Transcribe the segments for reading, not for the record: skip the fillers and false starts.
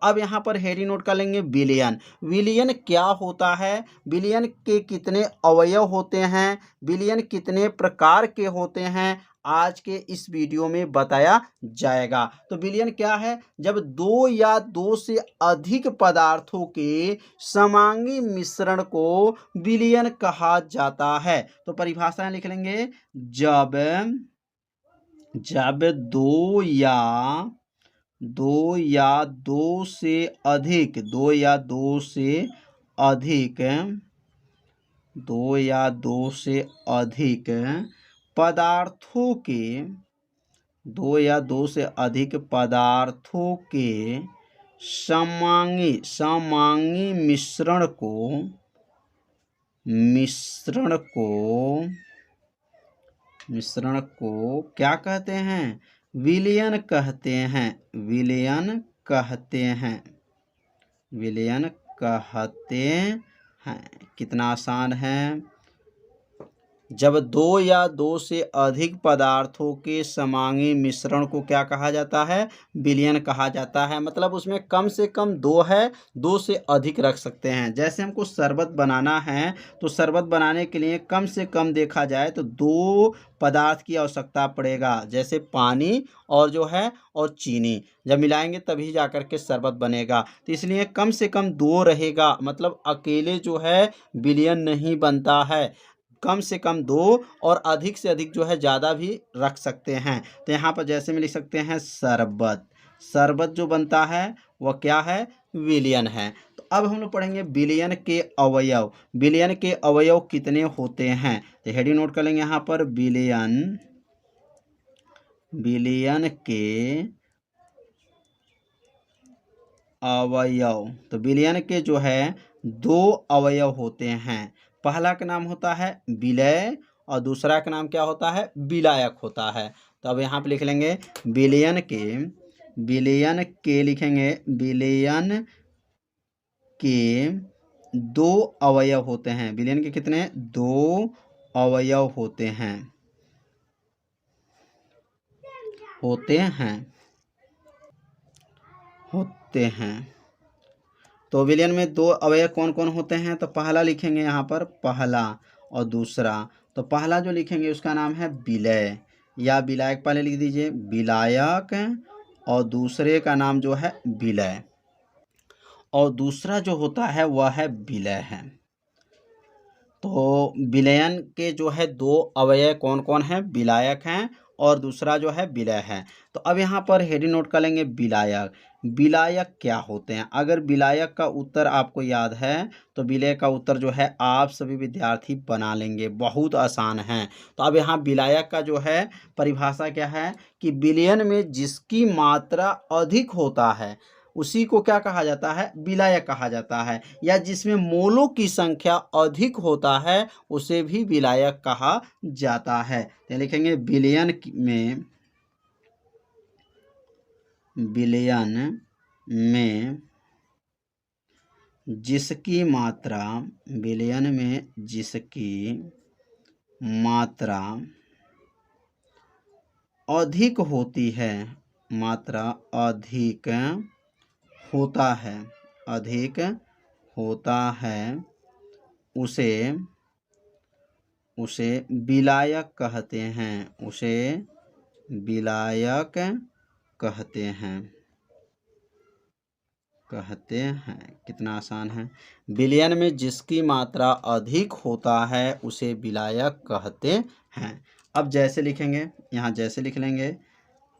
अब यहाँ पर हेडिंग नोट कर लेंगे विलयन। विलयन क्या होता है, विलयन के कितने अवयव होते हैं, विलयन कितने प्रकार के होते हैं, आज के इस वीडियो में बताया जाएगा। तो विलयन क्या है, जब दो या दो से अधिक पदार्थों के समांगी मिश्रण को विलयन कहा जाता है। तो परिभाषाएं लिख लेंगे, जब दो या दो से अधिक पदार्थों के समांगी मिश्रण को क्या कहते हैं, विलयन कहते हैं। कितना आसान है। जब दो या दो से अधिक पदार्थों के समांगी मिश्रण को क्या कहा जाता है, विलयन कहा जाता है। मतलब उसमें कम से कम दो है, दो से अधिक रख सकते हैं। जैसे हमको शरबत बनाना है तो शरबत बनाने के लिए कम से कम देखा जाए तो दो पदार्थ की आवश्यकता पड़ेगा, जैसे पानी और और चीनी। जब मिलाएंगे तभी जाकर के शरबत बनेगा। तो इसलिए कम से कम दो रहेगा, मतलब अकेले विलयन नहीं बनता है। कम से कम दो और अधिक से अधिक ज़्यादा भी रख सकते हैं। तो यहाँ पर जैसे में लिख सकते हैं शरबत जो बनता है वह क्या है, विलयन है। तो अब हम लोग पढ़ेंगे विलयन के अवयव। विलयन के अवयव कितने होते हैं, तो हेडिंग नोट कर लेंगे यहाँ पर, विलयन के अवयव। तो विलयन के दो अवयव होते हैं। पहला का नाम होता है विलय और दूसरा का नाम क्या होता है, विलायक होता है। तो अब यहाँ पे लिख लेंगे विलयन के लिखेंगे, विलयन के दो अवयव होते हैं। विलयन के कितने, दो अवयव होते हैं। तो विलयन में दो अवयव कौन कौन होते हैं, तो पहला लिखेंगे यहाँ पर, पहला और दूसरा। तो पहला जो लिखेंगे उसका नाम है विलय या विलायक, पहले लिख दीजिए विलायक, और दूसरे का नाम विलय, और दूसरा जो होता है वह है विलय है। तो विलयन के दो अवयव कौन कौन हैं, विलायक हैं और दूसरा विलय है। तो अब यहाँ पर हेडिंग नोट कर लेंगे विलायक। विलायक क्या होते हैं, अगर विलायक का उत्तर आपको याद है तो विलय का उत्तर आप सभी विद्यार्थी बना लेंगे, बहुत आसान है। तो अब यहाँ विलायक का परिभाषा क्या है कि विलयन में जिसकी मात्रा अधिक होता है उसी को क्या कहा जाता है, विलायक कहा जाता है, या जिसमें मोलों की संख्या अधिक होता है उसे भी विलायक कहा जाता है। तो लिखेंगे विलयन में जिसकी मात्रा अधिक होती है, अधिक होता है उसे विलायक कहते हैं। कितना आसान है। विलयन में जिसकी मात्रा अधिक होता है उसे विलायक कहते हैं। अब जैसे लिखेंगे, यहाँ जैसे लिख लेंगे,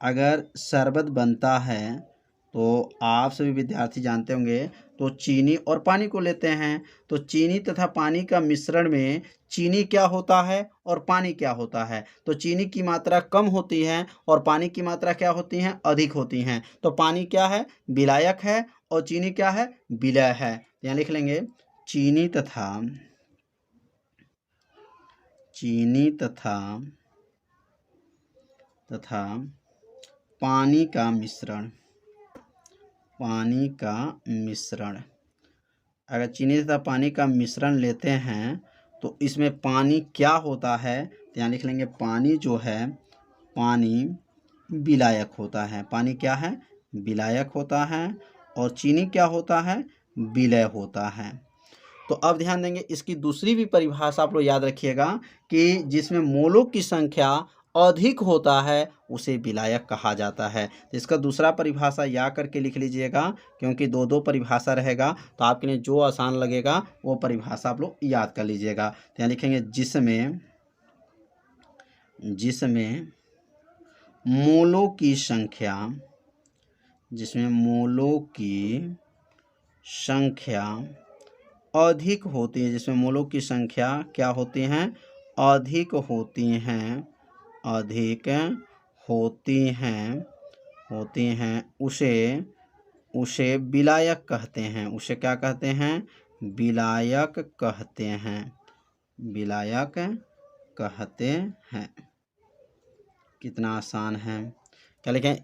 अगर शरबत बनता है तो आप सभी विद्यार्थी जानते होंगे, तो चीनी और पानी को लेते हैं। तो चीनी तथा पानी का मिश्रण में चीनी क्या होता है और पानी क्या होता है, तो चीनी की मात्रा कम होती है और पानी की मात्रा क्या होती है, अधिक होती हैं। तो पानी क्या है, विलायक है, और चीनी क्या है, विलय है। यहाँ लिख लेंगे चीनी तथा पानी का मिश्रण। अगर चीनी तथा पानी का मिश्रण लेते हैं तो इसमें पानी क्या होता है, तो यहाँ लिख लेंगे पानी पानी विलायक होता है। पानी क्या है, विलायक होता है, और चीनी क्या होता है, विलय होता है। तो अब ध्यान देंगे, इसकी दूसरी भी परिभाषा आप लोग याद रखिएगा कि जिसमें मोलों की संख्या अधिक होता है उसे विलायक कहा जाता है। तो इसका दूसरा परिभाषा या करके लिख लीजिएगा, क्योंकि दो दो परिभाषा रहेगा तो आपके लिए जो आसान लगेगा वो परिभाषा आप लोग याद कर लीजिएगा। तो यहाँ लिखेंगे जिसमें मोलों की संख्या, जिसमें मोलों की संख्या अधिक होती है, जिसमें मोलों की संख्या क्या होती हैं, अधिक होती हैं, अधिक होती हैं उसे विलायक कहते हैं। उसे क्या कहते हैं, विलायक कहते हैं, विलायक कहते हैं। कितना आसान है। क्या लिखें,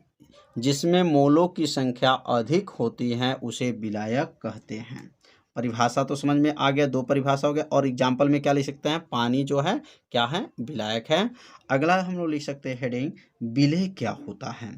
जिसमें मोलों की संख्या अधिक होती है उसे विलायक कहते हैं। परिभाषा तो समझ में आ गया, दो परिभाषा हो गया। और एग्जाम्पल में क्या लिख सकते हैं, पानी जो है क्या है, विलायक है। अगला हम लोग लिख सकते हैं हेडिंग, विलय क्या होता है।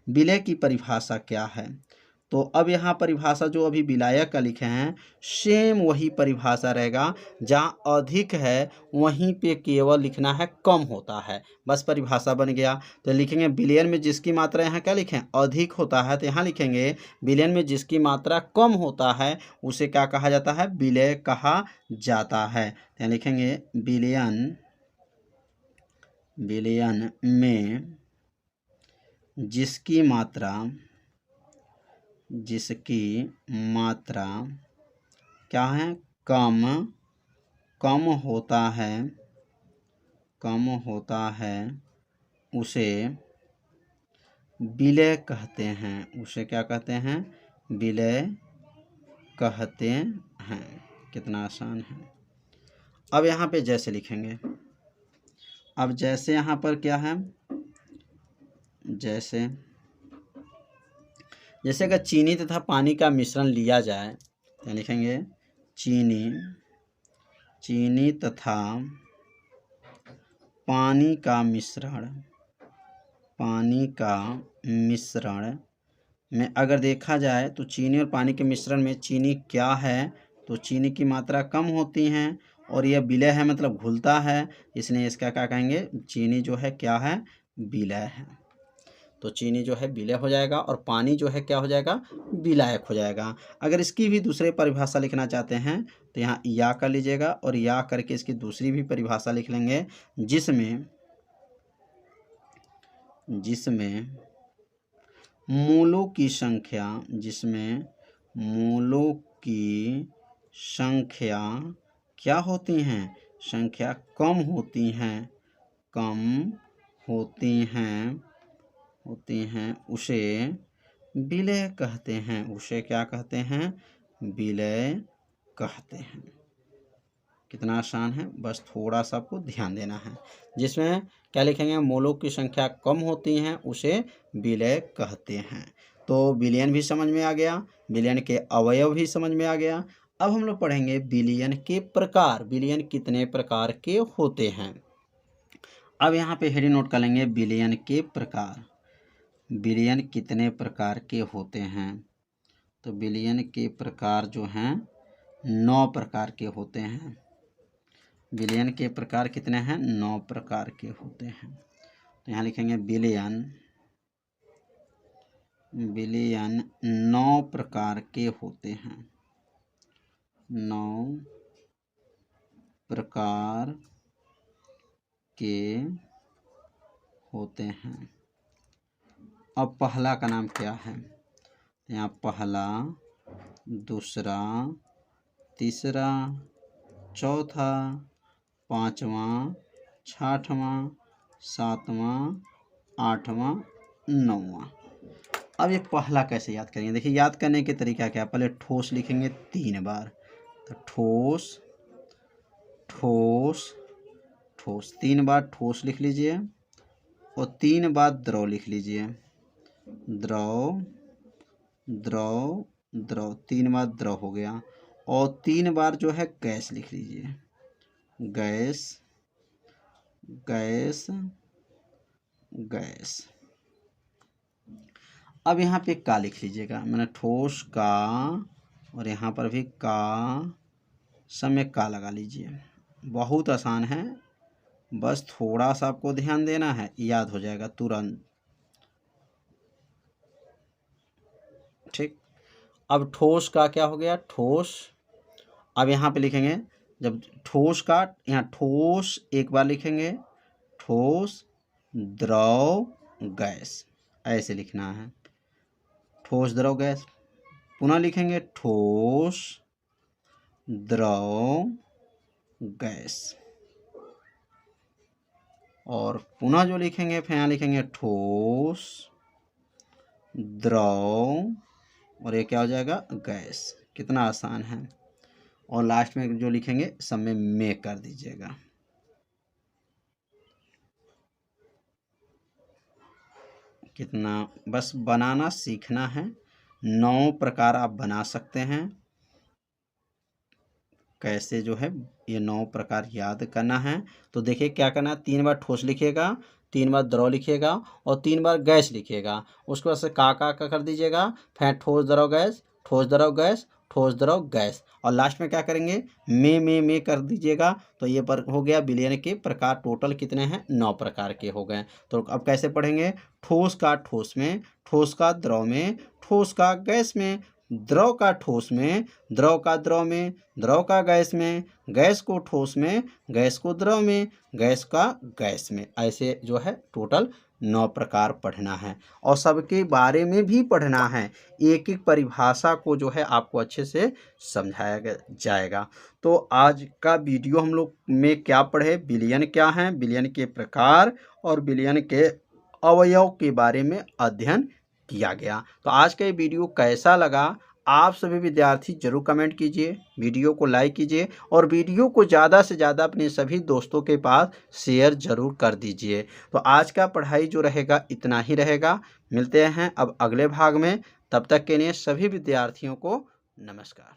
विलय की परिभाषा क्या है। तो अब यहाँ परिभाषा जो अभी विलायक का लिखे हैं सेम वही परिभाषा रहेगा, जहाँ अधिक है वहीं पे केवल लिखना है कम होता है, बस परिभाषा बन गया। तो लिखेंगे विलयन में जिसकी मात्रा, यहाँ क्या लिखें, अधिक होता है, तो यहाँ लिखेंगे विलयन में जिसकी मात्रा कम होता है उसे क्या कहा जाता है, विलय कहा जाता है। तो यहाँ लिखेंगे विलयन में जिसकी मात्रा क्या है, कम होता है उसे विलय कहते हैं। उसे क्या कहते हैं, विलय कहते हैं। कितना आसान है। अब यहाँ पे जैसे लिखेंगे, अब जैसे यहाँ पर क्या है, जैसे अगर चीनी तथा पानी का मिश्रण लिया जाए तो लिखेंगे चीनी तथा पानी का मिश्रण में अगर देखा जाए तो चीनी और पानी के मिश्रण में चीनी क्या है, तो चीनी की मात्रा कम होती है और यह विलय है, मतलब घुलता है, इसलिए इसका क्या कहेंगे, चीनी जो है क्या है, विलय है। तो चीनी जो है विलय हो जाएगा और पानी जो है क्या हो जाएगा, विलायक हो जाएगा। अगर इसकी भी दूसरी परिभाषा लिखना चाहते हैं तो यहाँ या कर लीजिएगा और या करके इसकी दूसरी भी परिभाषा लिख लेंगे, जिसमें मोलों की संख्या क्या होती हैं, संख्या कम होती हैं उसे विलय कहते हैं। उसे क्या कहते हैं, विलय कहते हैं। कितना आसान है, बस थोड़ा सा आपको ध्यान देना है। जिसमें क्या लिखेंगे, मोलों की संख्या कम होती हैं उसे विलय कहते हैं। तो विलयन भी समझ में आ गया, विलयन के अवयव भी समझ में आ गया। अब हम लोग पढ़ेंगे विलयन के प्रकार, विलयन कितने प्रकार के होते हैं। अब यहाँ पे हेडिंग नोट कर लेंगे, विलयन के प्रकार, विलयन कितने प्रकार के होते हैं। तो विलयन के प्रकार जो हैं 9 प्रकार के होते हैं। विलयन के प्रकार कितने हैं, 9 प्रकार के होते हैं। तो यहाँ लिखेंगे विलयन 9 प्रकार के होते हैं, 9 प्रकार के होते हैं। अब पहला का नाम क्या है, यहाँ पहला, दूसरा, तीसरा, चौथा, पाँचवां, छठवां, सातवां, आठवां, नौवां। अब ये पहला कैसे याद करेंगे, देखिए याद करने के तरीका क्या, पहले ठोस लिखेंगे 3 बार, तो ठोस ठोस ठोस 3 बार ठोस लिख लीजिए और 3 बार द्रव लिख लीजिए, द्रव द्रव द्रव 3 बार द्रव हो गया। और 3 बार जो है गैस लिख लीजिए, गैस गैस गैस। अब यहाँ पे का लिख लीजिएगा, मैंने ठोस का, और यहाँ पर भी का, सब में का लगा लीजिए। बहुत आसान है, बस थोड़ा सा आपको ध्यान देना है, याद हो जाएगा तुरंत। ठीक, अब ठोस का क्या हो गया, ठोस। अब यहाँ पे लिखेंगे, जब ठोस का, यहाँ ठोस एक बार लिखेंगे, ठोस द्रव गैस, ऐसे लिखना है, ठोस द्रव गैस। पुनः लिखेंगे ठोस द्रव गैस, और पुनः जो लिखेंगे फिर यहाँ लिखेंगे ठोस द्रव, और ये क्या हो जाएगा, गैस। कितना आसान है। और लास्ट में जो लिखेंगे सब में कर दीजिएगा। कितना, बस बनाना सीखना है। 9 प्रकार आप बना सकते हैं। कैसे जो है ये 9 प्रकार याद करना है। तो देखिए क्या करना है, 3 बार ठोस लिखिएगा, 3 बार द्रव लिखिएगा, और 3 बार गैस लिखिएगा। उसके बाद से का कर दीजिएगा, फिर ठोस द्रव गैस, ठोस द्रव गैस, ठोस द्रव गैस, और लास्ट में क्या करेंगे, में कर दीजिएगा। तो ये पर हो गया विलयन के प्रकार। टोटल कितने हैं, 9 प्रकार के हो गए। तो अब कैसे पढ़ेंगे, ठोस का ठोस में, ठोस का द्रव में, ठोस का गैस में, द्रव का ठोस में, द्रव का द्रव में, द्रव का गैस में, गैस को ठोस में, गैस को द्रव में, गैस का गैस में। ऐसे जो है टोटल 9 प्रकार पढ़ना है, और सबके बारे में भी पढ़ना है। एक एक परिभाषा को जो है आपको अच्छे से समझाया जाएगा। तो आज का वीडियो हम लोग में क्या पढ़े, विलयन क्या है, विलयन के प्रकार और विलयन के अवयव के बारे में अध्ययन किया गया। तो आज का ये वीडियो कैसा लगा, आप सभी विद्यार्थी जरूर कमेंट कीजिए, वीडियो को लाइक कीजिए, और वीडियो को ज़्यादा से ज़्यादा अपने सभी दोस्तों के पास शेयर जरूर कर दीजिए। तो आज का पढ़ाई जो रहेगा इतना ही रहेगा। मिलते हैं अब अगले भाग में, तब तक के लिए सभी विद्यार्थियों को नमस्कार।